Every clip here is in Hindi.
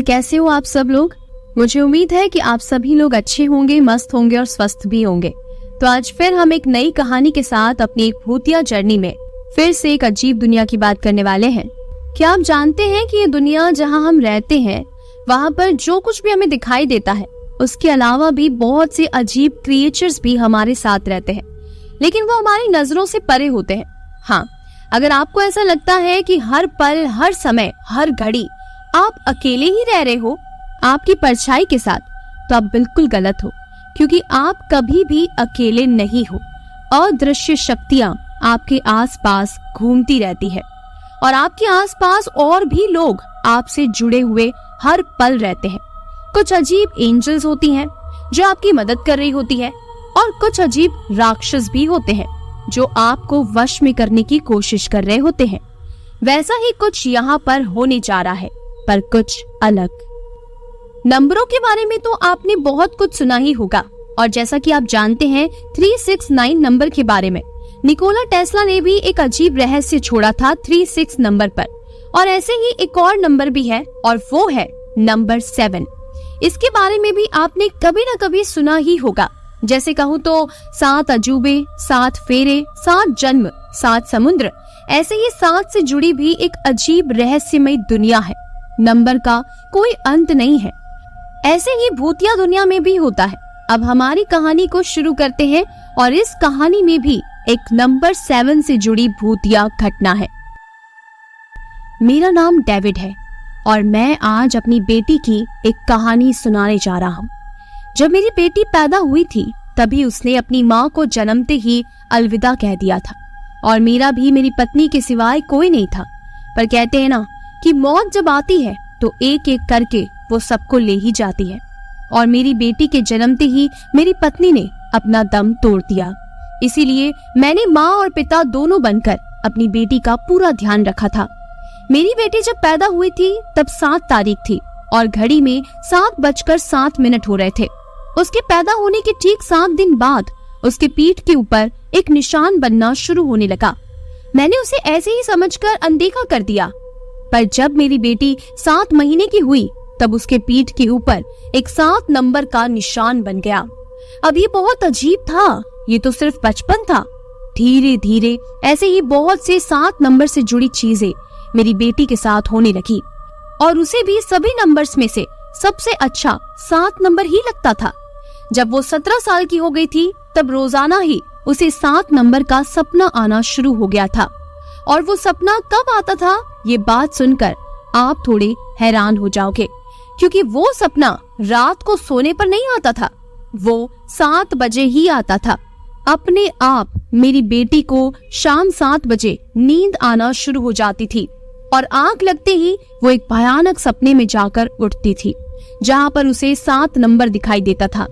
कैसे हो आप सब लोग। मुझे उम्मीद है कि आप सभी लोग अच्छे होंगे, मस्त होंगे और स्वस्थ भी होंगे। तो आज फिर हम एक नई कहानी के साथ अपनी एक भूतिया जर्नी में फिर से एक अजीब दुनिया की बात करने वाले हैं। क्या आप जानते हैं कि ये दुनिया जहां हम रहते हैं वहां पर जो कुछ भी हमें दिखाई देता है उसके अलावा भी बहुत से अजीब क्रिएचर्स भी हमारे साथ रहते हैं, लेकिन वो हमारी नजरों से परे होते हैं। हाँ, अगर आपको ऐसा लगता है कि हर पल, हर समय, हर घड़ी आप अकेले ही रह रहे हो आपकी परछाई के साथ, तो आप बिल्कुल गलत हो, क्योंकि आप कभी भी अकेले नहीं हो। अदृश्य शक्तियां आपके आसपास घूमती रहती है और आपके आसपास और भी लोग आपसे जुड़े हुए हर पल रहते हैं। कुछ अजीब एंजल्स होती हैं जो आपकी मदद कर रही होती है और कुछ अजीब राक्षस भी होते हैं जो आपको वश में करने की कोशिश कर रहे होते हैं। वैसा ही कुछ यहाँ पर होने जा रहा है, पर कुछ अलग। नंबरों के बारे में तो आपने बहुत कुछ सुना ही होगा, और जैसा कि आप जानते हैं 369 नंबर के बारे में निकोला टेस्ला ने भी एक अजीब रहस्य छोड़ा था 36 नंबर पर। और ऐसे ही एक और नंबर भी है और वो है नंबर 7। इसके बारे में भी आपने कभी न कभी सुना ही होगा। जैसे कहूँ तो 7 अजूबे, 7 फेरे, 7 जन्म, 7 समुद्र, ऐसे ही 7 से जुड़ी भी एक अजीब रहस्यमय दुनिया है। नंबर का कोई अंत नहीं है। ऐसे ही भूतिया दुनिया में भी होता है। अब हमारी कहानी को शुरू करते हैं और इस कहानी में भी एक नंबर 7 से जुड़ी भूतिया घटना है। मेरा नाम डेविड है और मैं आज अपनी बेटी की एक कहानी सुनाने जा रहा हूँ। जब मेरी बेटी पैदा हुई थी तभी उसने अपनी माँ को जन्मते ही अलविदा कह दिया था और मेरा भी मेरी पत्नी के सिवाय कोई नहीं था। पर कहते हैं ना कि मौत जब आती है तो एक एक करके वो सबको ले ही जाती है, और मेरी बेटी के जन्मते ही मेरी पत्नी ने अपना दम तोड़ दिया। इसीलिए मैंने माँ और पिता दोनों बनकर अपनी बेटी का पूरा ध्यान रखा था। मेरी बेटी जब पैदा हुई थी तब 7 तारीख थी और घड़ी में 7:07 हो रहे थे। उसके पैदा होने के ठीक 7 दिन बाद उसके पीठ के ऊपर एक निशान बनना शुरू होने लगा। मैंने उसे ऐसे ही समझकर अनदेखा कर दिया, पर जब मेरी बेटी 7 महीने की हुई तब उसके पीठ के ऊपर एक 7 नंबर का निशान बन गया। अब ये बहुत अजीब था, ये तो सिर्फ बचपन था। धीरे धीरे ऐसे ही बहुत से 7 नंबर से जुड़ी चीजें मेरी बेटी के साथ होने लगी और उसे भी सभी नंबर्स में से सबसे अच्छा 7 नंबर ही लगता था। जब वो 17 साल की हो गई थी तब रोजाना ही उसे 7 नंबर का सपना आना शुरू हो गया था। और वो सपना कब आता था ये बात सुनकर आप थोड़े हैरान हो जाओगे, क्योंकि वो सपना रात को सोने पर नहीं आता था, वो 7 बजे ही आता था। अपने आप मेरी बेटी को शाम 7 बजे नींद आना शुरू हो जाती थी और आंख लगते ही वो एक भयानक सपने में जाकर उठती थी जहाँ पर उसे 7 नंबर दिखाई देता था।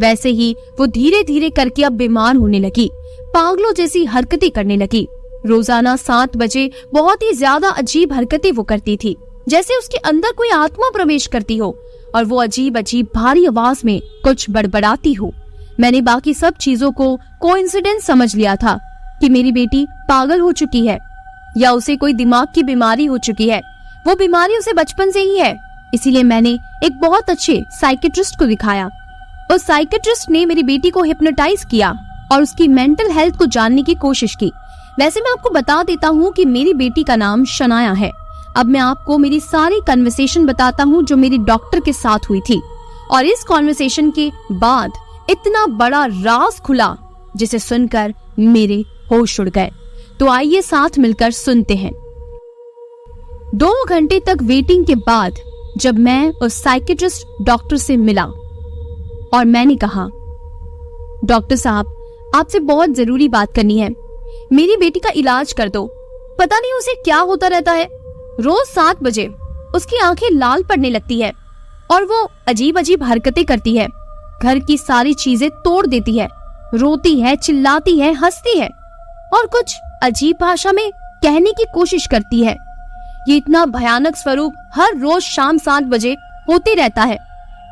वैसे ही वो धीरे धीरे करके अब बीमार होने लगी, पागलों जैसी हरकतें करने लगी। रोजाना 7 बजे बहुत ही ज्यादा अजीब हरकतें वो करती थी, जैसे उसके अंदर कोई आत्मा प्रवेश करती हो और वो अजीब अजीब भारी आवाज में कुछ बड़बड़ाती हो। मैंने बाकी सब चीजों को कोइंसिडेंस समझ लिया था कि मेरी बेटी पागल हो चुकी है या उसे कोई दिमाग की बीमारी हो चुकी है। वो बीमारी उसे बचपन से ही है। इसीलिए मैंने एक बहुत अच्छे साइकेट्रिस्ट को दिखाया। उस साइकेट्रिस्ट ने मेरी बेटी को हिप्नोटाइज किया और उसकी मेंटल हेल्थ को जानने की कोशिश की। वैसे मैं आपको बता देता हूँ कि मेरी बेटी का नाम शनाया है। अब मैं आपको मेरी सारी कन्वर्सेशन बताता हूँ जो मेरी डॉक्टर के साथ हुई थी, और इस कन्वर्सेशन के बाद इतना बड़ा राज खुला जिसे सुनकर मेरे होश उड़ गए। तो आइए साथ मिलकर सुनते हैं। 2 घंटे तक वेटिंग के बाद जब मैं उस साइकेट्रिस्ट डॉक्टर से मिला और मैंने कहा, डॉक्टर साहब आपसे बहुत जरूरी बात करनी है, मेरी बेटी का इलाज कर दो। पता नहीं उसे क्या होता रहता है, रोज 7 बजे उसकी आंखें लाल पड़ने लगती है और वो अजीब अजीब हरकतें करती है, घर की सारी चीजें तोड़ देती है, रोती है, चिल्लाती है, हंसती है और कुछ अजीब भाषा में कहने की कोशिश करती है। ये इतना भयानक स्वरूप हर रोज शाम 7 बजे होते रहता है।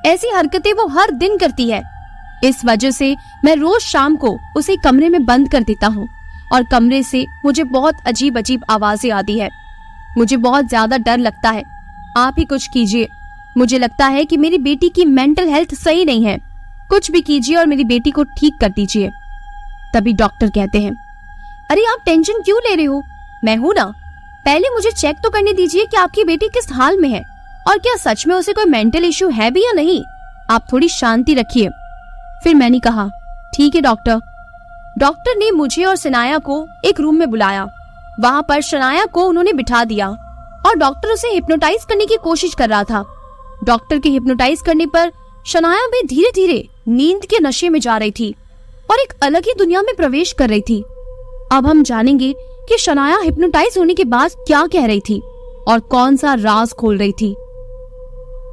ऐसी हरकतें वो हर दिन करती है। इस वजह से मैं रोज शाम को उसे कमरे में बंद कर देता हूँ और कमरे से मुझे बहुत अजीब अजीब आवाजें आती है। मुझे बहुत ज्यादा डर लगता है। आप ही कुछ कीजिए। मुझे लगता है कि मेरी बेटी की मेंटल हेल्थ सही नहीं है। कुछ भी कीजिए और मेरी बेटी को ठीक कर दीजिए। तभी डॉक्टर कहते हैं, अरे आप टेंशन क्यों ले रहे हो? मैं हूं ना। पहले मुझे चेक तो करने दीजिए कि आपकी बेटी किस हाल में है और क्या सच में उसे कोई मेंटल इश्यू है भी या नहीं। आप थोड़ी शांति रखिए। फिर मैंने कहा, ठीक है डॉक्टर। डॉक्टर ने मुझे और शनाया को एक रूम में बुलाया। वहां पर शनाया को उन्होंने बिठा दिया और डॉक्टर उसे हिप्नोटाइज करने की कोशिश कर रहा था। डॉक्टर के हिप्नोटाइज करने पर शनाया भी धीरे धीरे नींद के नशे में जा रही थी और एक अलग ही दुनिया में प्रवेश कर रही थी। अब हम जानेंगे कि शनाया हिप्नोटाइज होने के बाद क्या कह रही थी और कौन सा राज खोल रही थी।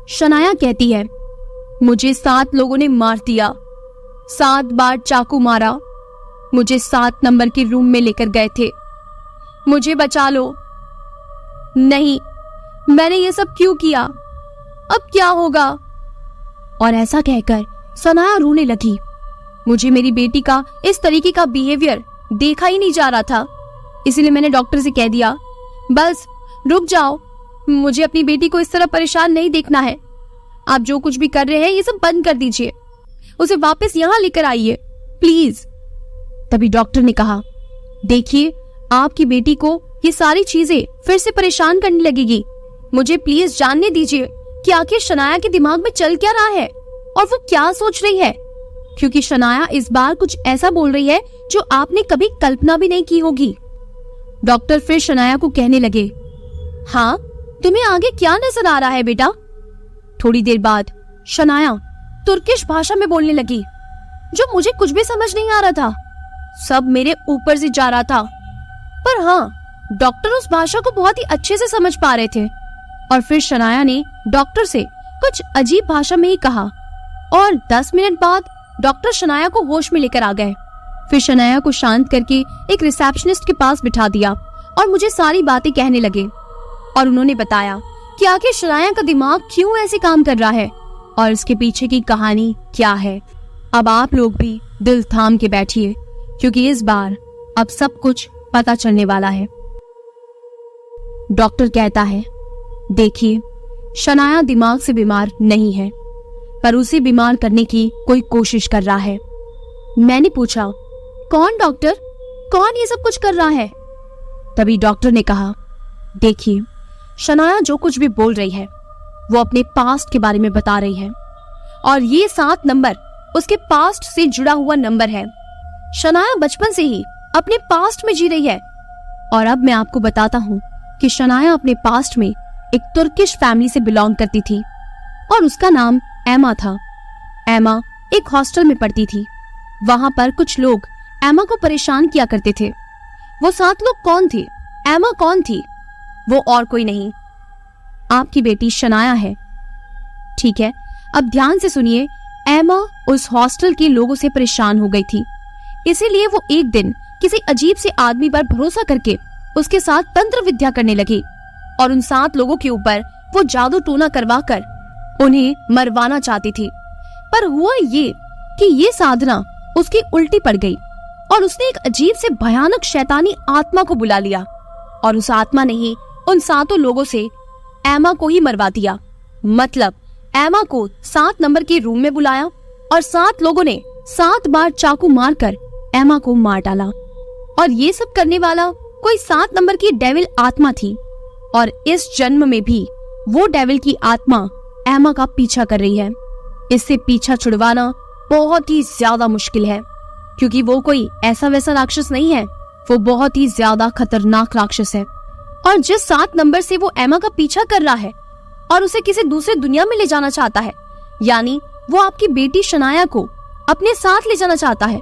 शनाया कहती है, मुझे 7 लोगों ने मार दिया, 7 बार चाकू मारा, मुझे 7 नंबर के रूम में लेकर गए थे, मुझे बचा लो। नहीं, मैंने ये सब क्यों किया? अब क्या होगा? और ऐसा कहकर शनाया रोने लगी। मुझे मेरी बेटी का इस तरीके का बिहेवियर देखा ही नहीं जा रहा था, इसलिए मैंने डॉक्टर से कह दिया, बस रुक जाओ, मुझे अपनी बेटी को इस तरह परेशान नहीं देखना है। आप जो कुछ भी कर रहे हैं ये सब बंद कर दीजिए, उसे वापस यहाँ लेकर आइए प्लीज। तभी डॉक्टर ने कहा, देखिए आपकी बेटी को ये सारी चीजें फिर से परेशान करने लगेगी। मुझे प्लीज जानने दीजिए कि आखिर शनाया के दिमाग में चल क्या रहा है और वो क्या सोच रही है, क्योंकि शनाया इस बार कुछ ऐसा बोल रही है जो आपने कभी कल्पना भी नहीं की होगी। डॉक्टर फिर शनाया को कहने लगे, हाँ तुम्हें आगे क्या नजर आ रहा है बेटा? थोड़ी देर बाद शनाया तुर्किश भाषा में बोलने लगी, जो मुझे कुछ भी समझ नहीं आ रहा था। सब मेरे ऊपर से जा रहा था, पर हाँ डॉक्टर उस भाषा को बहुत ही अच्छे से समझ पा रहे थे। और फिर शनाया ने डॉक्टर से कुछ अजीब भाषा में ही कहा और 10 मिनट बाद डॉक्टर शनाया को होश में लेकर आ गए। फिर शनाया को शांत करके एक रिसेप्शनिस्ट के पास बिठा दिया और मुझे सारी बातें कहने लगे और उन्होंने बताया कि आखिर शनाया का दिमाग क्यों ऐसे काम कर रहा है और इसके पीछे की कहानी क्या है। अब आप लोग भी दिल थाम के बैठिए, क्योंकि इस बार अब सब कुछ पता चलने वाला है। डॉक्टर कहता है, देखिए शनाया दिमाग से बीमार नहीं है, पर उसे बीमार करने की कोई कोशिश कर रहा है। मैंने पूछा, कौन डॉक्टर? कौन ये सब कुछ कर रहा है? तभी डॉक्टर ने कहा, देखिए शनाया जो कुछ भी बोल रही है वो अपने पास्ट के बारे में बता रही है और ये 7 नंबर उसके पास्ट से जुड़ा हुआ नंबर है। शनाया बचपन से ही अपने पास्ट में जी रही है। और अब मैं आपको बताता हूँ कि शनाया अपने पास्ट में एक तुर्किश फैमिली से बिलोंग करती थी और उसका नाम एमा था। एमा एक हॉस्टल में पढ़ती थी। वहां पर कुछ लोग एमा को परेशान किया करते थे। वो 7 लोग कौन थे? एमा कौन थी? वो और कोई नहीं, आपकी बेटी शनाया है। ठीक है, अब ध्यान से सुनिए। एमा उस हॉस्टल के लोगों से परेशान हो गई थी, इसीलिए वो एक दिन किसी अजीब से आदमी पर भरोसा करके उसके साथ तंत्र विद्या करने लगी और उन 7 लोगों के ऊपर वो जादू टोना करवाकर उन्हें मरवाना चाहती थी। पर हुआ ये कि ये साधना उसकी उल्टी पड़ गई और उसने एक अजीब से भयानक शैतानी आत्मा को बुला लिया और उस आत्मा ने ही उन 7 लोगों से एमा को ही मरवा दिया। मतलब एमा को 7 नंबर के रूम में बुलाया और 7 लोगों ने 7 बार चाकू मारकर एमा को मार डाला। और ये सब करने वाला कोई 7 नंबर की डेविल आत्मा थी और इस जन्म में भी वो डेविल की आत्मा एमा का पीछा कर रही है। इससे पीछा छुड़वाना बहुत ही ज्यादा मुश्किल है, क्योंकि वो कोई ऐसा वैसा राक्षस नहीं है, वो बहुत ही ज्यादा खतरनाक राक्षस है। और जिस 7 नंबर से वो एमा का पीछा कर रहा है और उसे किसी दूसरे दुनिया में ले जाना चाहता है, यानी वो आपकी बेटी शनाया को अपने साथ ले जाना चाहता है।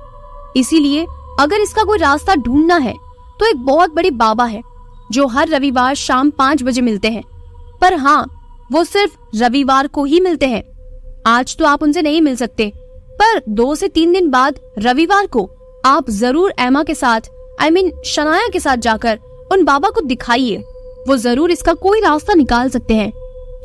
इसीलिए अगर इसका कोई रास्ता ढूंढना है तो एक बहुत बड़े बाबा है जो हर रविवार शाम 5 बजे मिलते हैं। पर हाँ, वो सिर्फ रविवार को ही मिलते हैं। आज तो आप उनसे नहीं मिल सकते, पर 2 से 3 दिन बाद रविवार को आप जरूर एमा के साथ शनाया के साथ जाकर उन बाबा को दिखाइए। वो जरूर इसका कोई रास्ता निकाल सकते हैं,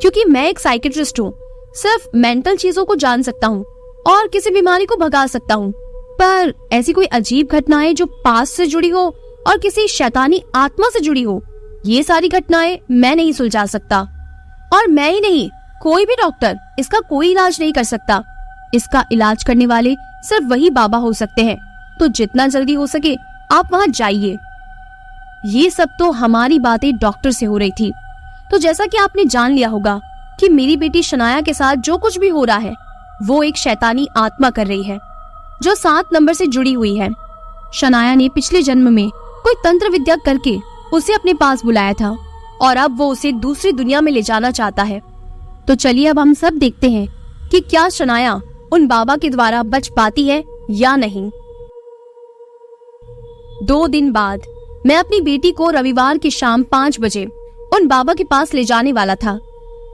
क्योंकि मैं एक साइकियाट्रिस्ट हूँ सिर्फ मेंटल चीजों को जान सकता हूँ और किसी बीमारी को भगा सकता हूँ, पर ऐसी कोई अजीब घटनाएं जो पास से जुड़ी हो और किसी शैतानी आत्मा से जुड़ी हो, ये सारी घटनाएं मैं नहीं सुलझा सकता। और मैं ही नहीं, कोई भी डॉक्टर इसका कोई इलाज नहीं कर सकता। इसका इलाज करने वाले सिर्फ वही बाबा हो सकते हैं। तो जितना जल्दी हो सके आप वहां जाइए। ये सब तो हमारी बातें डॉक्टर से हो रही थी। तो जैसा कि आपने जान लिया होगा कि मेरी बेटी शनाया के साथ जो कुछ भी हो रहा है वो एक शैतानी आत्मा कर रही है जो 7 नंबर से जुड़ी हुई है। शनाया ने पिछले जन्म में कोई तंत्र विद्या करके उसे अपने पास बुलाया था और अब वो उसे दूसरी दुनिया में ले जाना चाहता है। तो चलिए अब हम सब देखते हैं कि क्या शनाया उन बाबा के द्वारा बच पाती है या नहीं। 2 दिन बाद मैं अपनी बेटी को रविवार की शाम 5 बजे उन बाबा के पास ले जाने वाला था,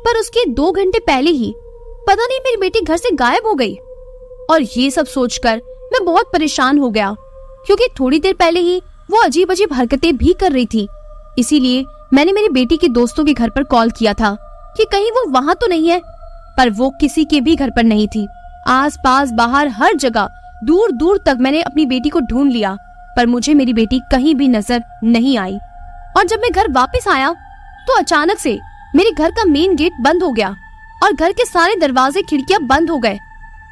पर उसके 2 घंटे पहले ही पता नहीं मेरी बेटी घर से गायब हो गई। और ये सब सोचकर मैं बहुत परेशान हो गया, क्योंकि थोड़ी देर पहले ही वो अजीब अजीब हरकतें भी कर रही थी। इसीलिए मैंने मेरी बेटी के दोस्तों के घर पर कॉल किया था कि कहीं वो वहां तो नहीं है, पर वो किसी के भी घर पर नहीं थी। आस पास बाहर हर जगह दूर दूर तक मैंने अपनी बेटी को ढूंढ लिया, पर मुझे मेरी बेटी कहीं भी नजर नहीं आई। और जब मैं घर वापस आया तो अचानक से मेरे घर का मेन गेट बंद हो गया और घर के सारे दरवाजे खिड़कियां बंद हो गए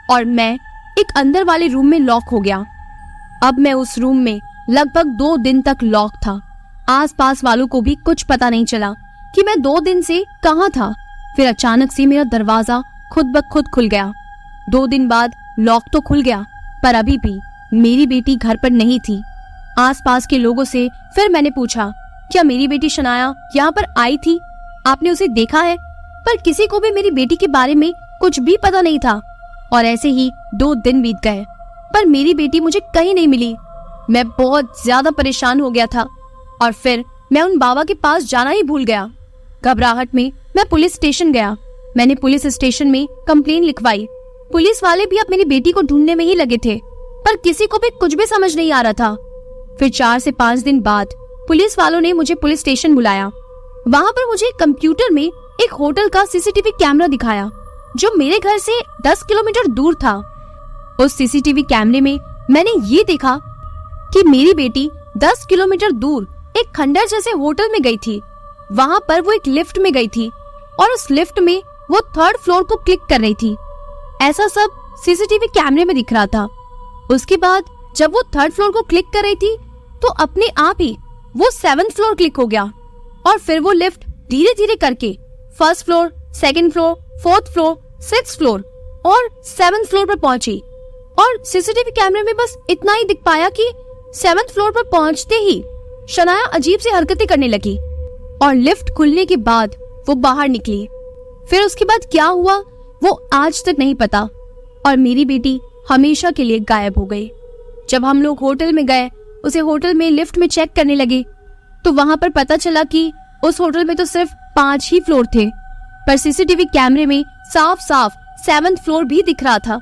और मैं एक अंदर वाले रूम में लॉक हो गया। अब मैं उस रूम में लगभग 2 दिन तक लॉक था। आसपास वालों को भी कुछ पता नहीं चला कि मैं 2 दिन से कहाँ था। फिर अचानक से मेरा दरवाजा खुद ब खुद खुल गया। 2 दिन बाद लॉक तो खुल गया, पर अभी भी मेरी बेटी घर पर नहीं थी। आसपास के लोगों से फिर मैंने पूछा, क्या मेरी बेटी शनाया यहाँ पर आई थी? आपने उसे देखा है? पर किसी को भी मेरी बेटी के बारे में कुछ भी पता नहीं था। और ऐसे ही 2 दिन बीत गए, पर मेरी बेटी मुझे कहीं नहीं मिली। मैं बहुत ज्यादा परेशान हो गया था और फिर मैं उन बाबा के पास जाना ही भूल गया। घबराहट में मैं पुलिस स्टेशन गया। मैंने पुलिस स्टेशन में कंप्लेन लिखवाई। पुलिस वाले भी अब मेरी बेटी को ढूंढने में ही लगे थे, पर किसी को भी कुछ भी समझ नहीं आ रहा था। फिर 4 से 5 दिन बाद पुलिस वालों ने मुझे पुलिस स्टेशन बुलाया। वहाँ पर मुझे कंप्यूटर में एक होटल का सीसीटीवी कैमरा दिखाया जो मेरे घर से 10 किलोमीटर दूर था। उस सीसीटीवी कैमरे में मैंने ये देखा कि मेरी बेटी 10 किलोमीटर दूर एक खंडर जैसे होटल में गई थी। वहाँ पर वो एक लिफ्ट में गई थी और उस लिफ्ट में वो 3rd फ्लोर को क्लिक कर रही थी। ऐसा सब सीसीटीवी कैमरे में दिख रहा था। उसके बाद जब वो 3rd फ्लोर को क्लिक कर रही थी तो अपने आप ही वो 7th फ्लोर क्लिक हो गया और फिर वो लिफ्ट धीरे धीरे करके 1st floor, 2nd floor, 4th floor, 6th floor और 7th फ्लोर पर पहुंची। और सीसीटीवी कैमरे में बस इतना ही दिख पाया कि 7th फ्लोर पर पहुंचते ही शनाया अजीब सी हरकतें करने लगी और लिफ्ट खुलने के बाद वो बाहर निकली। फिर उसके बाद क्या हुआ वो आज तक नहीं पता और मेरी बेटी हमेशा के लिए गायब हो गई। जब हम लोग होटल में गए, उसे होटल में लिफ्ट में चेक करने लगे तो वहां पर पता चला कि उस होटल में तो सिर्फ 5 ही फ्लोर थे, पर सीसीटीवी कैमरे में साफ साफ 7th फ्लोर भी दिख रहा था।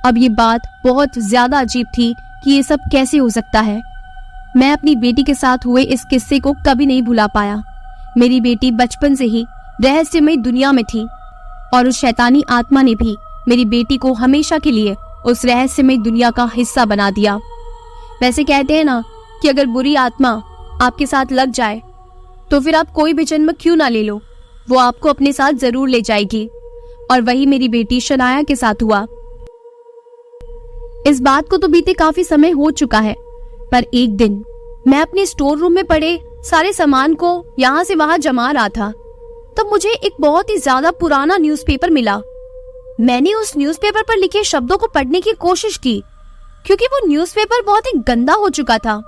अब ये बात बहुत ज्यादा अजीब थी कि ये सब कैसे हो सकता है। मैं अपनी बेटी के साथ हुए इस किस्से को कभी नहीं भुला पाया। मेरी बेटी बचपन से ही रहस्यमय दुनिया में थी और उस शैतानी आत्मा ने भी मेरी बेटी को हमेशा के लिए उस रहस्यमय दुनिया का हिस्सा बना दिया। वैसे कहते हैं ना कि अगर बुरी आत्मा आपके साथ लग जाए तो फिर आप कोई भी जन्म क्यों ना ले लो, वो आपको अपने साथ जरूर ले जाएगी। और वही मेरी बेटी शनाया के साथ हुआ। इस बात को तो बीते काफी समय हो चुका है, पर एक दिन मैं अपने स्टोर रूम में पड़े सारे सामान को यहाँ से वहां जमा रहा था, तब मुझे एक बहुत ही ज्यादा पुराना न्यूज़पेपर मिला। मैंने उस न्यूज़पेपर पर लिखे शब्दों को पढ़ने की कोशिश की, क्योंकि वो न्यूज़पेपर बहुत ही गंदा हो चुका था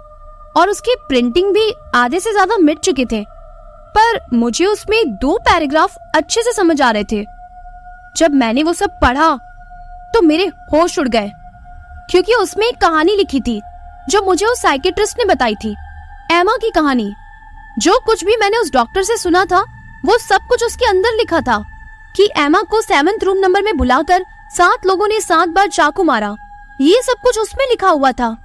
और उसकी प्रिंटिंग भी आधे से ज्यादा मिट चुके थे। पर मुझे उसमें 2 पैराग्राफ अच्छे से समझ आ रहे थे। जब मैंने वो सब पढ़ा तो मेरे होश उड़ गए, क्योंकि उसमें एक कहानी लिखी थी जो मुझे उस साइकियाट्रिस्ट ने बताई थी, एमा की कहानी। जो कुछ भी मैंने उस डॉक्टर से सुना था वो सब कुछ उसके अंदर लिखा था कि एमा को 7th रूम नंबर में बुलाकर 7 लोगों ने 7 बार चाकू मारा। ये सब कुछ उसमें लिखा हुआ था।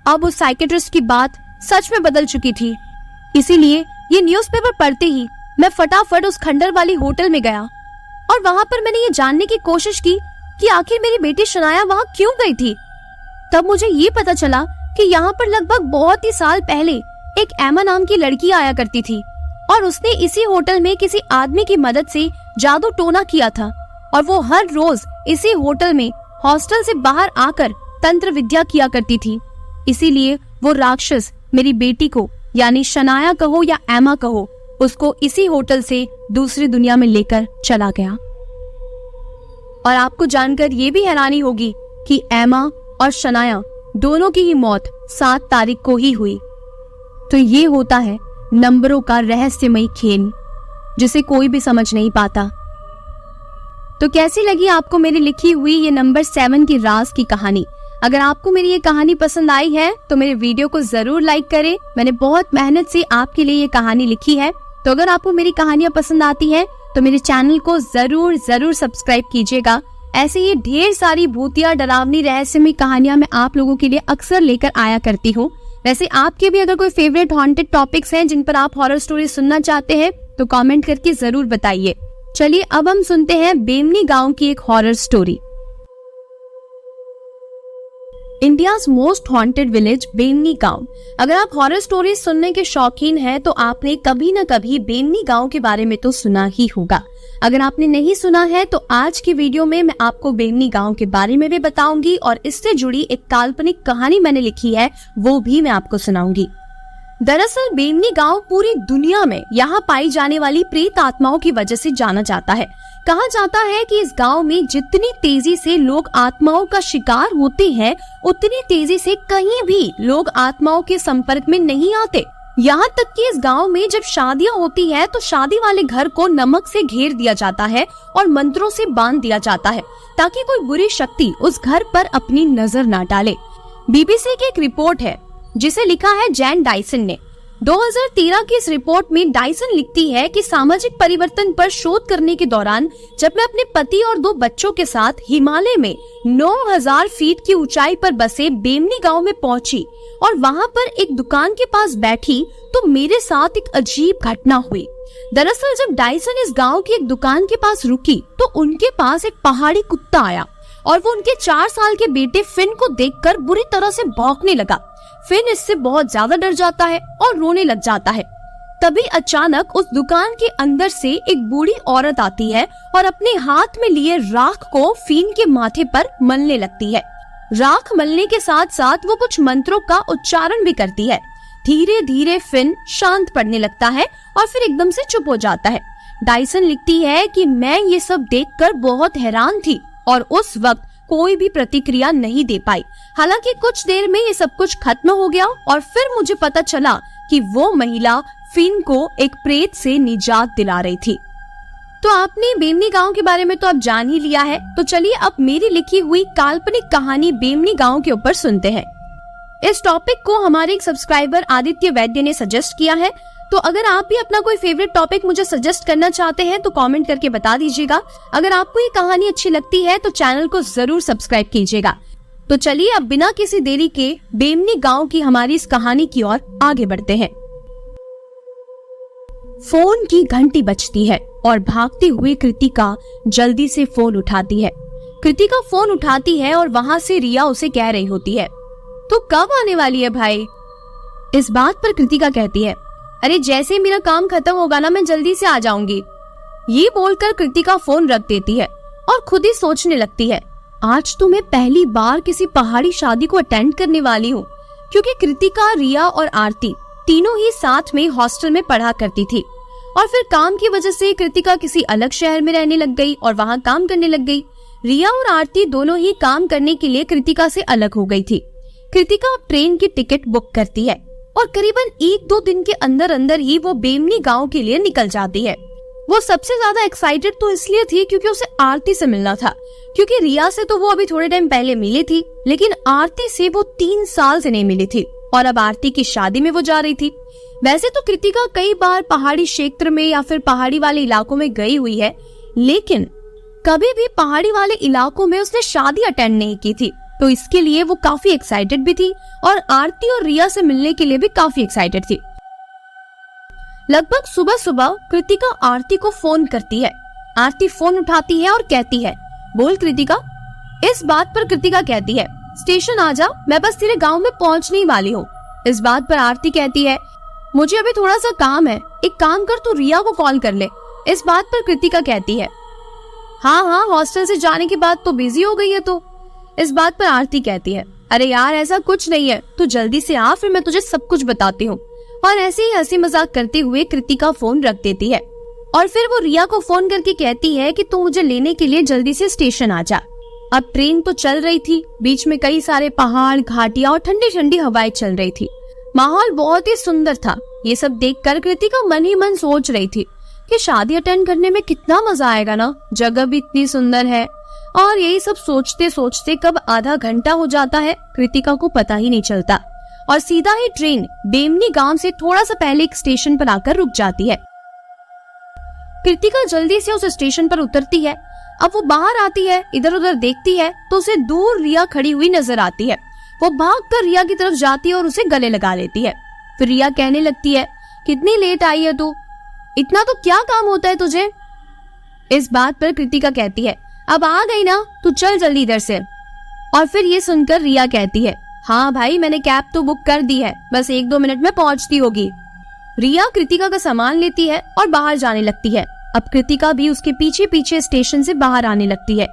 अब उस साइकियाट्रिस्ट की बात सच में बदल चुकी थी, इसीलिए ये न्यूज़पेपर पढ़ते ही मैं फटाफट उस खंडर वाली होटल में गया और वहाँ पर मैंने ये जानने की कोशिश की कि आखिर मेरी बेटी शनाया वहाँ क्यों गई थी। तब मुझे ये पता चला कि यहाँ पर लगभग बहुत ही साल पहले एक एमा नाम की लड़की आया करती थी और उसने इसी होटल में किसी आदमी की मदद से जादू टोना किया था और वो हर रोज इसी होटल में हॉस्टल से बाहर आकर तंत्र विद्या किया करती थी। इसीलिए वो राक्षस मेरी बेटी को, यानी शनाया कहो या एमा कहो, उसको इसी होटल से दूसरी दुनिया में लेकर चला गया। और आपको जानकर ये भी हैरानी होगी कि एमा और शनाया दोनों की ही मौत 7 तारीख को ही हुई। तो ये होता है नंबरों का रहस्यमयी खेल, जिसे कोई भी समझ नहीं पाता। तो कैसी लगी आपको मेरी लिखी हुई ये नंबर 7 की राज की कहानी? अगर आपको मेरी ये कहानी पसंद आई है तो मेरे वीडियो को जरूर लाइक करें। मैंने बहुत मेहनत से आपके लिए ये कहानी लिखी है। तो अगर आपको मेरी कहानियां पसंद आती हैं तो मेरे चैनल को जरूर सब्सक्राइब कीजिएगा। ऐसे ही ढेर सारी भूतिया, डरावनी, रहस्यमयी कहानियां मैं आप लोगों के लिए अक्सर लेकर आया करती हूँ। वैसे आपके भी अगर कोई फेवरेट हॉन्टेड टॉपिक्स हैं जिन पर आप हॉरर स्टोरी सुनना चाहते हैं तो कमेंट करके जरूर बताइए। चलिए अब हम सुनते हैं बेमनी गांव की एक horror story. India's most haunted village Bemni गांव। अगर आप हॉरर स्टोरीज सुनने के शौकीन हैं तो आपने कभी न कभी बेमनी गांव के बारे में तो सुना ही होगा। अगर आपने नहीं सुना है तो आज की वीडियो में मैं आपको बेमनी गांव के बारे में भी बताऊंगी और इससे जुड़ी एक काल्पनिक कहानी मैंने लिखी है, वो भी मैं आपको सुनाऊंगी। दरअसल बेमनी गांव पूरी दुनिया में यहाँ पाई जाने वाली प्रेत आत्माओं की वजह से जाना जाता है। कहा जाता है कि इस गांव में जितनी तेजी से लोग आत्माओं का शिकार होते हैं, उतनी तेजी से कहीं भी लोग आत्माओं के संपर्क में नहीं आते। यहाँ तक कि इस गांव में जब शादियां होती है तो शादी वाले घर को नमक से घेर दिया जाता है और मंत्रों से बांध दिया जाता है ताकि कोई बुरी शक्ति उस घर पर अपनी नजर ना डाले। बीबीसी की एक रिपोर्ट है जिसे लिखा है जैन डाइसन ने। 2013 की इस रिपोर्ट में डाइसन लिखती है कि सामाजिक परिवर्तन पर शोध करने के दौरान जब मैं अपने पति और 2 बच्चों के साथ हिमालय में 9000 फीट की ऊंचाई पर बसे बेमनी गांव में पहुंची और वहां पर एक दुकान के पास बैठी तो मेरे साथ एक अजीब घटना हुई। दरअसल जब डाइसन इस गांव की एक दुकान के पास रुकी तो उनके पास एक पहाड़ी कुत्ता आया और वो उनके 4 साल के बेटे फिन को देखकर बुरी तरह से भौंकने लगा। फिन इससे बहुत ज्यादा डर जाता है और रोने लग जाता है। तभी अचानक उस दुकान के अंदर से एक बूढ़ी औरत आती है और अपने हाथ में लिए राख को फिन के माथे पर मलने लगती है। राख मलने के साथ साथ वो कुछ मंत्रों का उच्चारण भी करती है। धीरे धीरे फिन शांत पड़ने लगता है और फिर एकदम से चुप हो जाता है। डाइसन लिखती है कि मैं ये सब देखकर बहुत हैरान थी और उस वक्त कोई भी प्रतिक्रिया नहीं दे पाई। हालांकि कुछ देर में ये सब कुछ खत्म हो गया और फिर मुझे पता चला कि वो महिला फिन को एक प्रेत से निजात दिला रही थी। तो आपने बेमनी गांव के बारे में तो अब जान ही लिया है। तो चलिए अब मेरी लिखी हुई काल्पनिक कहानी बेमनी गांव के ऊपर सुनते हैं। इस टॉपिक को हमारे एक सब्सक्राइबर आदित्य वैद्य ने सजेस्ट किया है। तो अगर आप भी अपना कोई फेवरेट टॉपिक मुझे सजेस्ट करना चाहते हैं तो कमेंट करके बता दीजिएगा। अगर आपको ये कहानी अच्छी लगती है तो चैनल को जरूर सब्सक्राइब कीजिएगा। तो चलिए अब बिना किसी देरी के बेमनी गांव की हमारी इस कहानी की ओर आगे बढ़ते हैं। फोन की घंटी बजती है और भागती हुई कृतिका जल्दी से फोन उठाती है। कृतिका फोन उठाती है और वहाँ से रिया उसे कह रही होती है, तो कब आने वाली है भाई? इस बात पर कृतिका कहती है, अरे जैसे मेरा काम खत्म होगा ना मैं जल्दी से आ जाऊंगी। ये बोलकर कृतिका फोन रख देती है और खुद ही सोचने लगती है, आज तो मैं पहली बार किसी पहाड़ी शादी को अटेंड करने वाली हूँ, क्योंकि कृतिका, रिया और आरती तीनों ही साथ में हॉस्टल में पढ़ा करती थी और फिर काम की वजह से कृतिका किसी अलग शहर में रहने लग गई और वहाँ काम करने लग गई। रिया और आरती दोनों ही काम करने के लिए कृतिका से अलग हो गई थी। कृतिका ट्रेन की टिकट बुक करती है और करीबन 1-2 दिन के अंदर अंदर ही वो बेमनी गांव के लिए निकल जाती है। वो सबसे ज्यादा एक्साइटेड तो इसलिए थी क्योंकि उसे आरती से मिलना था, क्योंकि रिया से तो वो अभी थोड़े टाइम पहले मिली थी, लेकिन आरती से वो 3 साल से नहीं मिली थी और अब आरती की शादी में वो जा रही थी। वैसे तो कृतिका कई बार पहाड़ी क्षेत्र में या फिर पहाड़ी वाले इलाकों में गई हुई है, लेकिन कभी भी पहाड़ी वाले इलाकों में उसने शादी अटेंड नहीं की थी, तो इसके लिए वो काफी एक्साइटेड भी थी और आरती और रिया से मिलने के लिए भी काफी एक्साइटेड थी। लगभग सुबह सुबह कृतिका आरती को फोन करती है आरती फोन उठाती है और कहती है, बोल कृतिका। इस बात पर कृतिका कहती है, स्टेशन आ जा, मैं बस तेरे गांव में पहुंचने ही वाली हूँ। इस बात पर आरती कहती है, मुझे अभी थोड़ा सा काम है, एक काम कर, तू रिया को कॉल कर ले। इस बात पर कृतिका कहती है, हाँ, हॉस्टल से जाने के बाद तो बिजी हो गई है तो। इस बात पर आरती कहती है, अरे यार ऐसा कुछ नहीं है, तू जल्दी से आ, फिर मैं तुझे सब कुछ बताती हूँ। और ऐसे ही हंसी मजाक करते हुए कृतिका फोन रख देती है और फिर वो रिया को फोन करके कहती है कि तू मुझे लेने के लिए जल्दी से स्टेशन आ जा। अब ट्रेन तो चल रही थी, बीच में कई सारे पहाड़, घाटियां और ठंडी ठंडी हवाएं चल रही थी। माहौल बहुत ही सुंदर था। ये सब देखकर कृतिका मन ही मन सोच रही थी कि शादी अटेंड करने में कितना मजा आएगा ना, जगह भी इतनी सुंदर है। और यही सब सोचते सोचते कब आधा घंटा हो जाता है कृतिका को पता ही नहीं चलता और सीधा ही ट्रेन बेमनी गांव से थोड़ा सा पहले एक स्टेशन पर आकर रुक जाती है। कृतिका जल्दी से उस स्टेशन पर उतरती है। अब वो बाहर आती है, इधर उधर देखती है तो उसे दूर रिया खड़ी हुई नजर आती है। वो भागकर रिया की तरफ जाती है और उसे गले लगा लेती है। फिर रिया कहने लगती है, कितनी लेट आई है तू, इतना तो क्या काम होता है तुझे। इस बात पर कृतिका कहती है, अब आ गई ना, तू चल जल्दी इधर से। और फिर ये सुनकर रिया कहती है, हाँ भाई, मैंने कैब तो बुक कर दी है, बस 1-2 मिनट में पहुंचती होगी। रिया कृतिका का सामान लेती है और बाहर जाने लगती है। अब कृतिका भी उसके पीछे पीछे स्टेशन से बाहर आने लगती है।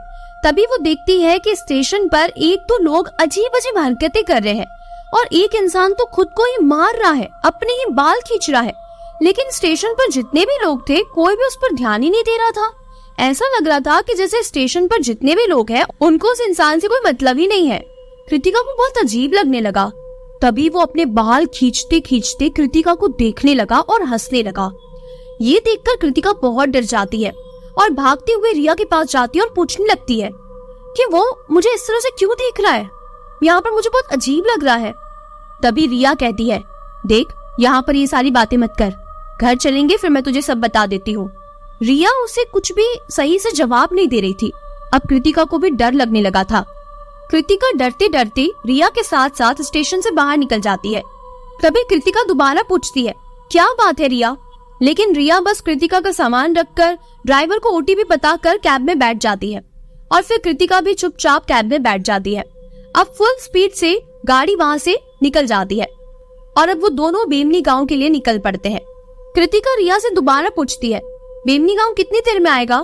तभी वो देखती है कि स्टेशन पर एक तो लोग अजीब अजीब हरकतें कर रहे हैं और एक इंसान तो खुद को ही मार रहा है, अपने ही बाल खींच रहा है। लेकिन स्टेशन पर जितने भी लोग थे कोई भी उस पर ध्यान ही नहीं दे रहा था। ऐसा लग रहा था कि जैसे स्टेशन पर जितने भी लोग हैं उनको उस इंसान से कोई मतलब ही नहीं है। कृतिका को बहुत अजीब लगने लगा। तभी वो अपने बाल खींचते खींचते कृतिका को देखने लगा और हंसने लगा। ये देखकर कृतिका बहुत डर जाती है और भागते हुए रिया के पास जाती है और पूछने लगती है कि वो मुझे इस तरह से क्यों देख रहा है, यहाँ पर मुझे बहुत अजीब लग रहा है। तभी रिया कहती है, देख, यहाँ पर ये सारी बातें मत कर, घर चलेंगे फिर मैं तुझे सब बता देती हूँ। रिया उसे कुछ भी सही से जवाब नहीं दे रही थी। अब कृतिका को भी डर लगने लगा था। कृतिका डरते डरते रिया के साथ साथ स्टेशन से बाहर निकल जाती है। तभी कृतिका दोबारा पूछती है, क्या बात है रिया। लेकिन रिया बस कृतिका का सामान रखकर ड्राइवर को ओटीपी बताकर कैब में बैठ जाती है और फिर कृतिका भी चुपचाप कैब में बैठ जाती है। अब फुल स्पीड से गाड़ी वहां से निकल जाती है और अब वो दोनों बेमनी गांव के लिए निकल पड़ते हैं। कृतिका रिया से दोबारा पूछती है, बेमनी गांव कितनी देर में आएगा।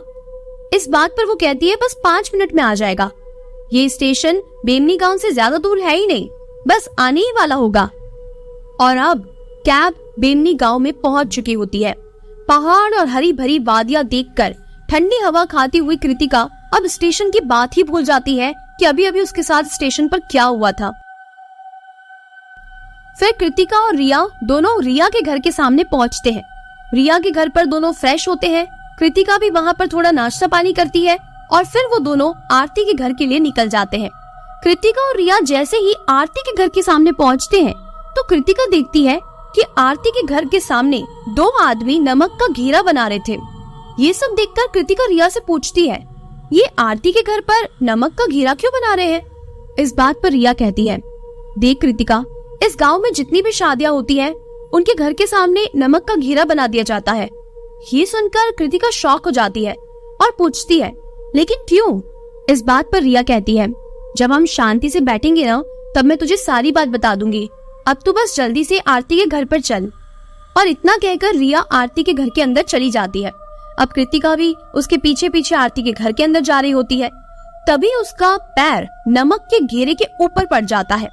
इस बात पर वो कहती है, बस 5 मिनट में आ जाएगा। ये स्टेशन बेमनी गांव से ज्यादा दूर है ही नहीं, बस आने ही वाला होगा। और अब कैब बेमनी गांव में पहुंच चुकी होती है। पहाड़ और हरी भरी वादियां देखकर ठंडी हवा खाती हुई कृतिका अब स्टेशन की बात ही भूल जाती है कि अभी अभी उसके साथ स्टेशन पर क्या हुआ था। फिर कृतिका और रिया दोनों रिया के घर के सामने पहुंचते हैं। रिया के घर पर दोनों फ्रेश होते हैं। कृतिका भी वहां पर थोड़ा नाश्ता पानी करती है और फिर वो दोनों आरती के घर के लिए निकल जाते हैं। कृतिका और रिया जैसे ही आरती के घर के सामने पहुंचते हैं तो कृतिका देखती है कि आरती के घर के सामने 2 आदमी नमक का घेरा बना रहे थे। ये सब देखकर कृतिका रिया से पूछती है, ये आरती के घर पर नमक का घेरा क्यों बना रहे हैं। इस बात पर रिया कहती है, देख कृतिका, इस गांव में जितनी भी शादियां होती हैं, उनके घर के सामने नमक का घेरा बना दिया जाता है। ये सुनकर कृतिका शॉक हो जाती है और पूछती है, लेकिन क्यों। इस बात पर रिया कहती है, जब हम शांति से बैठेंगे ना तब मैं तुझे सारी बात बता दूंगी, अब तू बस जल्दी से आरती के घर पर चल। और इतना कहकर रिया आरती के घर के अंदर चली जाती है। अब कृतिका भी उसके पीछे पीछे आरती के घर के अंदर जा रही होती है। तभी उसका पैर नमक के घेरे के ऊपर पड़ जाता है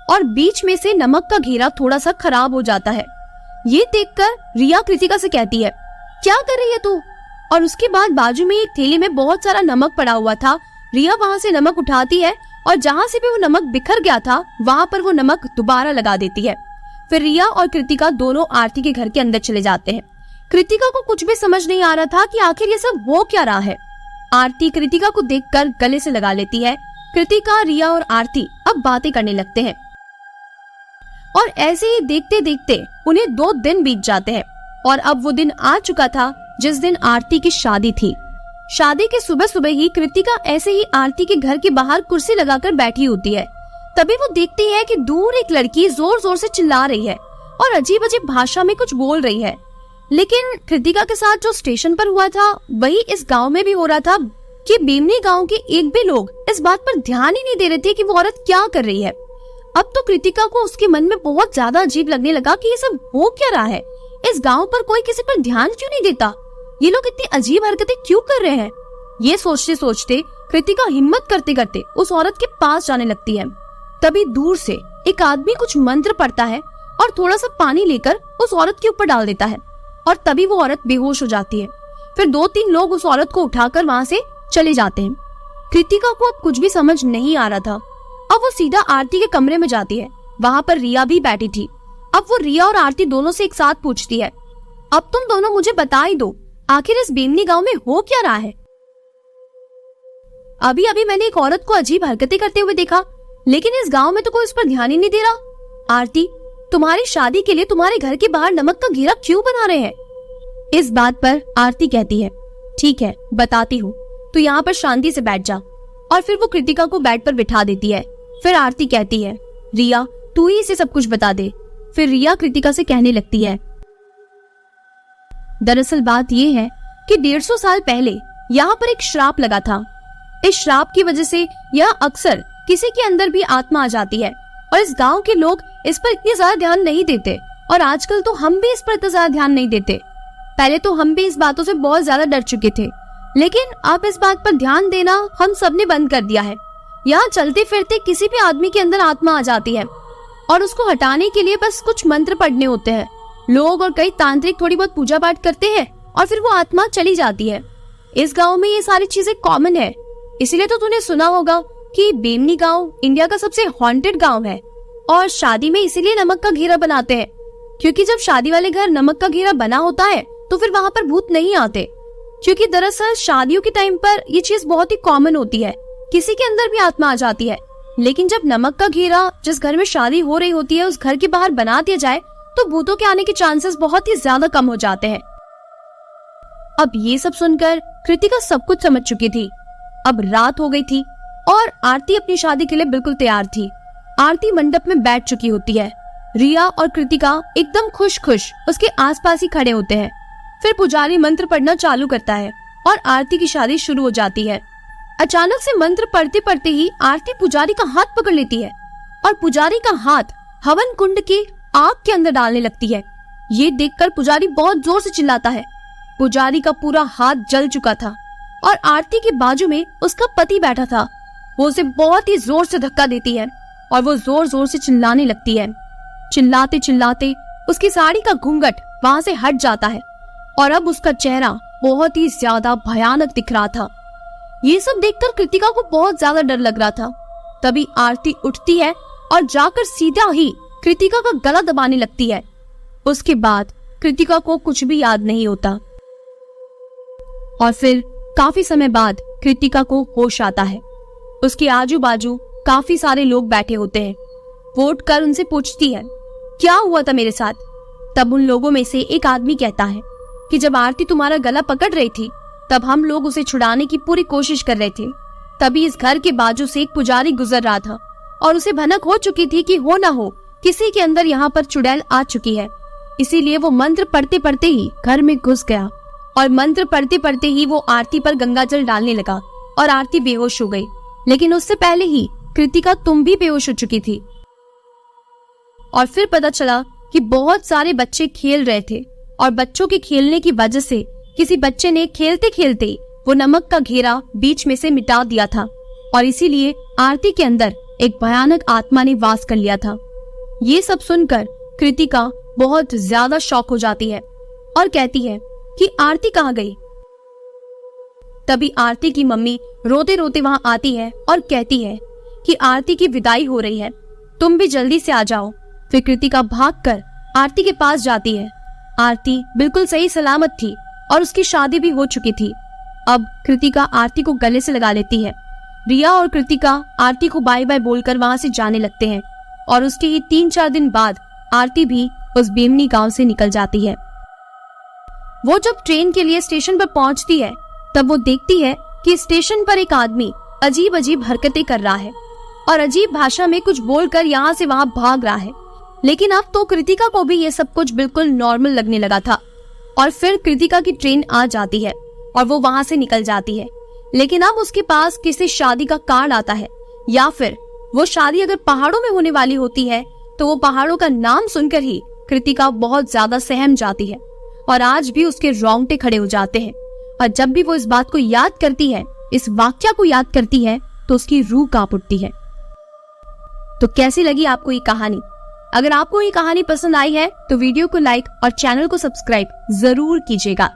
और बीच में से नमक का घेरा थोड़ा सा खराब हो जाता है। ये देखकर रिया कृतिका से कहती है, क्या कर रही है तू। और उसके बाद बाजू में एक थैली में बहुत सारा नमक पड़ा हुआ था। रिया वहां से नमक उठाती है और जहां से भी वो नमक बिखर गया था वहां पर वो नमक दोबारा लगा देती है। फिर रिया और कृतिका दोनों आरती के घर के अंदर चले जाते हैं। कृतिका को कुछ भी समझ नहीं आ रहा था कि आखिर ये सब हो क्या रहा है। आरती कृतिका को देखकर गले से लगा लेती है। कृतिका, रिया और आरती अब बातें करने लगते हैं और ऐसे ही देखते देखते उन्हें 2 दिन बीत जाते हैं और अब वो दिन आ चुका था जिस दिन आरती की शादी थी। शादी के सुबह सुबह ही कृतिका ऐसे ही आरती के घर के बाहर कुर्सी लगाकर बैठी होती है। तभी वो देखती है कि दूर एक लड़की जोर जोर से चिल्ला रही है और अजीब अजीब भाषा में कुछ बोल रही है। लेकिन कृतिका के साथ जो स्टेशन पर हुआ था वही इस गांव में भी हो रहा था कि बेमनी गांव के एक भी लोग इस बात पर ध्यान ही नहीं दे रहे थे कि वो औरत क्या कर रही है। अब तो कृतिका को उसके मन में बहुत ज्यादा अजीब लगने लगा कि ये सब हो क्या रहा है, इस गांव पर कोई किसी पर ध्यान क्यों नहीं देता, ये लोग इतनी अजीब हरकतें क्यों कर रहे हैं। ये सोचते सोचते कृतिका हिम्मत करते करते उस औरत के पास जाने लगती है। तभी दूर से एक आदमी कुछ मंत्र पढ़ता है और थोड़ा सा पानी लेकर उस औरत के ऊपर डाल देता है और तभी वो औरत बेहोश हो जाती है। फिर 2-3 लोग उस औरत को उठाकर वहाँ से चले जाते हैं। कृतिका को अब कुछ भी समझ नहीं आ रहा था। अब वो सीधा आरती के कमरे में जाती है। वहाँ पर रिया भी बैठी थी। अब वो रिया और आरती दोनों से एक साथ पूछती है, अब तुम दोनों मुझे बता ही दो, आखिर इस बेमनी गांव में हो क्या रहा है। अभी अभी मैंने एक औरत को अजीब हरकतें करते हुए देखा, लेकिन इस गांव में तो कोई उस पर ध्यान ही नहीं दे रहा। आरती, तुम्हारी शादी के लिए तुम्हारे घर के बाहर नमक का घेरा क्यों बना रहे हैं। इस बात पर आरती कहती है, ठीक है बताती हूँ, तो यहाँ पर शांति से बैठ जा। और फिर वो कृतिका को बेड पर बिठा देती है। फिर आरती कहती है, रिया तू ही इसे सब कुछ बता दे। फिर रिया कृतिका से कहने लगती है, दरअसल बात ये है कि 150 साल पहले यहाँ पर एक श्राप लगा था। इस श्राप की वजह से यह अक्सर किसी के अंदर भी आत्मा आ जाती है और इस गांव के लोग इस पर इतनी ज्यादा ध्यान नहीं देते और आजकल तो हम भी इस पर इतना ज्यादा ध्यान नहीं देते। पहले तो हम भी इस बातों से बहुत ज्यादा डर चुके थे, लेकिन अब इस बात पर ध्यान देना हम सबने बंद कर दिया है। यहाँ चलते फिरते किसी भी आदमी के अंदर आत्मा आ जाती है और उसको हटाने के लिए बस कुछ मंत्र पढ़ने होते हैं। लोग और कई तांत्रिक थोड़ी बहुत पूजा पाठ करते हैं और फिर वो आत्मा चली जाती है। इस गांव में ये सारी चीजें कॉमन है, इसीलिए तो तूने सुना होगा कि बेमनी गांव इंडिया का सबसे हॉन्टेड गांव है। और शादी में इसीलिए नमक का घेरा बनाते हैं, क्योंकि जब शादी वाले घर नमक का घेरा बना होता है तो फिर वहाँ पर भूत नहीं आते। क्योंकि दरअसल शादियों के टाइम पर ये चीज बहुत ही कॉमन होती है, किसी के अंदर भी आत्मा आ जाती है। लेकिन जब नमक का घेरा जिस घर में शादी हो रही होती है उस घर के बाहर बना दिया जाए तो भूतों के आने के चांसेस बहुत ही ज्यादा कम हो जाते हैं। अब ये सब सुनकर कृतिका सब कुछ समझ चुकी थी। अब रात हो गई थी और आरती अपनी शादी के लिए बिल्कुल तैयार थी। आरती मंडप में बैठ चुकी होती है। रिया और कृतिका एकदम खुश खुश उसके आसपास ही खड़े होते हैं। फिर पुजारी मंत्र पढ़ना चालू करता है और आरती की शादी शुरू हो जाती है। अचानक से मंत्र पढ़ते पढ़ते ही आरती पुजारी का हाथ पकड़ लेती है और पुजारी का हाथ हवन कुंड की आग के अंदर डालने लगती है। ये देखकर पुजारी बहुत जोर से चिल्लाता है। पुजारी का पूरा हाथ जल चुका था और आरती के बाजू में उसका पति बैठा था। वो उसे बहुत ही जोर से धक्का देती है और वो जोर जोर से चिल्लाने लगती है। चिल्लाते चिल्लाते उसकी साड़ी का घूंघट वहां से हट जाता है और अब उसका चेहरा बहुत ही ज्यादा भयानक दिख रहा था। ये सब देखकर कृतिका को बहुत ज्यादा डर लग रहा था। तभी आरती उठती है और जाकर सीधा ही कृतिका का गला दबाने लगती है। उसके बाद कृतिका को कुछ भी याद नहीं होता और फिर काफी समय बाद कृतिका को होश आता है। उसके आजू बाजू काफी सारे लोग बैठे होते हैं। वो उठकर उनसे पूछती है, क्या हुआ था मेरे साथ। तब उन लोगों में से एक आदमी कहता है कि जब आरती तुम्हारा गला पकड़ रही थी तब हम लोग उसे छुड़ाने की पूरी कोशिश कर रहे थे। तभी इस घर के बाजू से एक पुजारी गुजर रहा था और उसे भनक हो चुकी थी कि हो ना हो किसी के अंदर यहाँ पर चुड़ैल आ चुकी है। इसीलिए वो मंत्र पढ़ते पढ़ते ही घर में घुस गया और मंत्र पढ़ते पढ़ते ही वो आरती पर गंगाजल डालने लगा और आरती बेहोश हो गई। लेकिन उससे पहले ही कृतिका तुम भी बेहोश हो चुकी थी। और फिर पता चला कि बहुत सारे बच्चे खेल रहे थे और बच्चों के खेलने की वजह से किसी बच्चे ने खेलते खेलते वो नमक का घेरा बीच में से मिटा दिया था और इसीलिए आरती के अंदर एक भयानक आत्मा ने वास कर लिया था। ये सब सुनकर कृतिका बहुत ज्यादा शॉक हो जाती है और कहती है कि आरती कहाँ गई। तभी आरती की मम्मी रोते रोते वहां आती है और कहती है कि आरती की विदाई हो रही है, तुम भी जल्दी से आ जाओ। फिर कृतिका भागकर आरती के पास जाती है। आरती बिल्कुल सही सलामत थी और उसकी शादी भी हो चुकी थी। अब कृतिका आरती को गले से लगा लेती है। रिया और कृतिका आरती को बाय बाय बोलकर वहां से जाने लगते हैं और उसके ही 3-4 दिन बाद आरती भी उस बेमनी गांव से निकल जाती है। वो जब ट्रेन के लिए स्टेशन पर पहुंचती है तब वो देखती है कि स्टेशन पर एक आदमी अजीब अजीब हरकतें कर रहा है और अजीब भाषा में कुछ बोलकर यहाँ से वहां भाग रहा है। लेकिन अब तो कृतिका को भी ये सब कुछ बिल्कुल नॉर्मल लगने लगा था। और फिर कृतिका की ट्रेन आ जाती है और वो वहां से निकल जाती है। लेकिन अब उसके पास किसी शादी का कार्ड आता है, या फिर वो शादी अगर पहाड़ों में होने वाली होती है तो वो पहाड़ों का नाम सुनकर ही कृतिका बहुत ज्यादा सहम जाती है और आज भी उसके रोंगटे खड़े हो जाते हैं। और जब भी वो इस बात को याद करती है, इस वाक्या को याद करती है, तो उसकी रूह कांप उठती है। तो कैसी लगी आपको ये कहानी? अगर आपको ये कहानी पसंद आई है तो वीडियो को लाइक और चैनल को सब्सक्राइब जरूर कीजिएगा।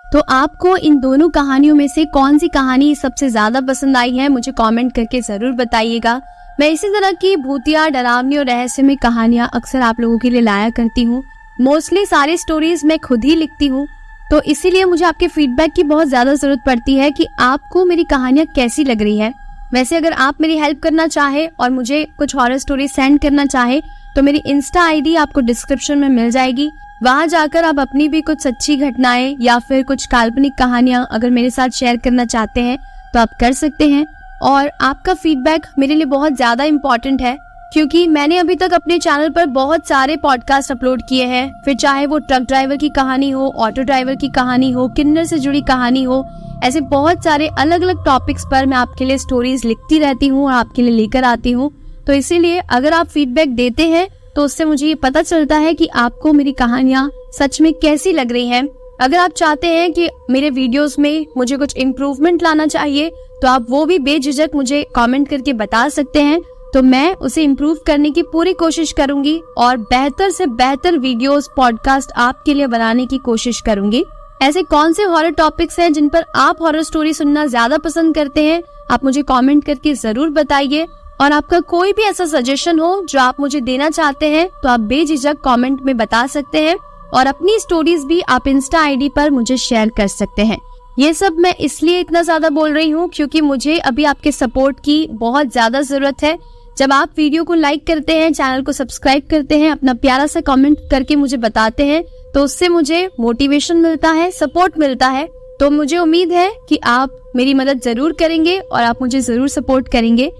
तो आपको इन दोनों कहानियों में से कौन सी कहानी सबसे ज्यादा पसंद आई है, मुझे कमेंट करके जरूर बताइएगा। मैं इसी तरह की भूतिया, डरावनी और रहस्यमय कहानियां अक्सर आप लोगों के लिए लाया करती हूँ। मोस्टली सारी स्टोरीज मैं खुद ही लिखती हूँ, तो इसीलिए मुझे आपके फीडबैक की बहुत ज्यादा जरूरत पड़ती है कि आपको मेरी कहानियां कैसी लग रही है। वैसे अगर आप मेरी हेल्प करना चाहे और मुझे कुछ हॉरर स्टोरी सेंड करना चाहे तो मेरी इंस्टा आईडी आपको डिस्क्रिप्शन में मिल जाएगी। वहां जाकर आप अपनी भी कुछ सच्ची घटनाएं या फिर कुछ काल्पनिक कहानियां अगर मेरे साथ शेयर करना चाहते हैं तो आप कर सकते हैं। और आपका फीडबैक मेरे लिए बहुत ज्यादा इम्पोर्टेंट है, क्योंकि मैंने अभी तक अपने चैनल पर बहुत सारे पॉडकास्ट अपलोड किए हैं, फिर चाहे वो ट्रक ड्राइवर की कहानी हो, ऑटो ड्राइवर की कहानी हो, किन्नर से जुड़ी कहानी हो, ऐसे बहुत सारे अलग अलग टॉपिक्स पर मैं आपके लिए स्टोरीज लिखती रहती हूँ और आपके लिए लेकर आती हूँ। तो इसीलिए अगर आप फीडबैक देते हैं तो उससे मुझे ये पता चलता है कि आपको मेरी कहानियां सच में कैसी लग रही हैं। अगर आप चाहते हैं कि मेरे वीडियोस में मुझे कुछ इम्प्रूवमेंट लाना चाहिए तो आप वो भी बेझिझक मुझे कमेंट करके बता सकते हैं, तो मैं उसे इम्प्रूव करने की पूरी कोशिश करूंगी और बेहतर से बेहतर वीडियोस, पॉडकास्ट आपके लिए बनाने की कोशिश करूंगी। ऐसे कौन से हॉरर टॉपिक्स हैं जिन पर आप हॉरर स्टोरी सुनना ज्यादा पसंद करते हैं, आप मुझे कमेंट करके जरूर बताइए। और आपका कोई भी ऐसा सजेशन हो जो आप मुझे देना चाहते हैं तो आप बेझिझक कमेंट में बता सकते हैं और अपनी स्टोरीज भी आप इंस्टा आईडी पर मुझे शेयर कर सकते हैं। ये सब मैं इसलिए इतना ज्यादा बोल रही हूँ क्योंकि मुझे अभी आपके सपोर्ट की बहुत ज्यादा जरूरत है। जब आप वीडियो को लाइक करते हैं, चैनल को सब्सक्राइब करते हैं, अपना प्यारा सा कमेंट करके मुझे बताते हैं, तो उससे मुझे मोटिवेशन मिलता है, सपोर्ट मिलता है। तो मुझे उम्मीद है कि आप मेरी मदद जरूर करेंगे और आप मुझे जरूर सपोर्ट करेंगे।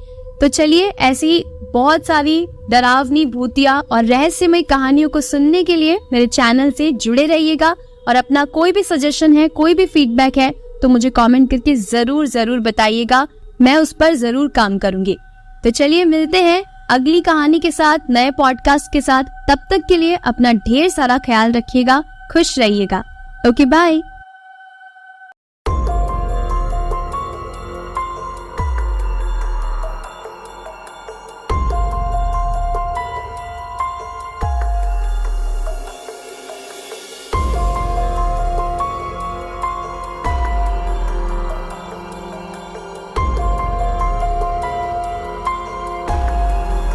तो चलिए, ऐसी बहुत सारी डरावनी, भूतिया और रहस्यमय कहानियों को सुनने के लिए मेरे चैनल से जुड़े रहिएगा। और अपना कोई भी सजेशन है, कोई भी फीडबैक है तो मुझे कमेंट करके जरूर बताइएगा, मैं उस पर जरूर काम करूंगी। तो चलिए मिलते हैं अगली कहानी के साथ, नए पॉडकास्ट के साथ। तब तक के लिए अपना ढेर सारा ख्याल रखिएगा, खुश रहिएगा। Okay, bye.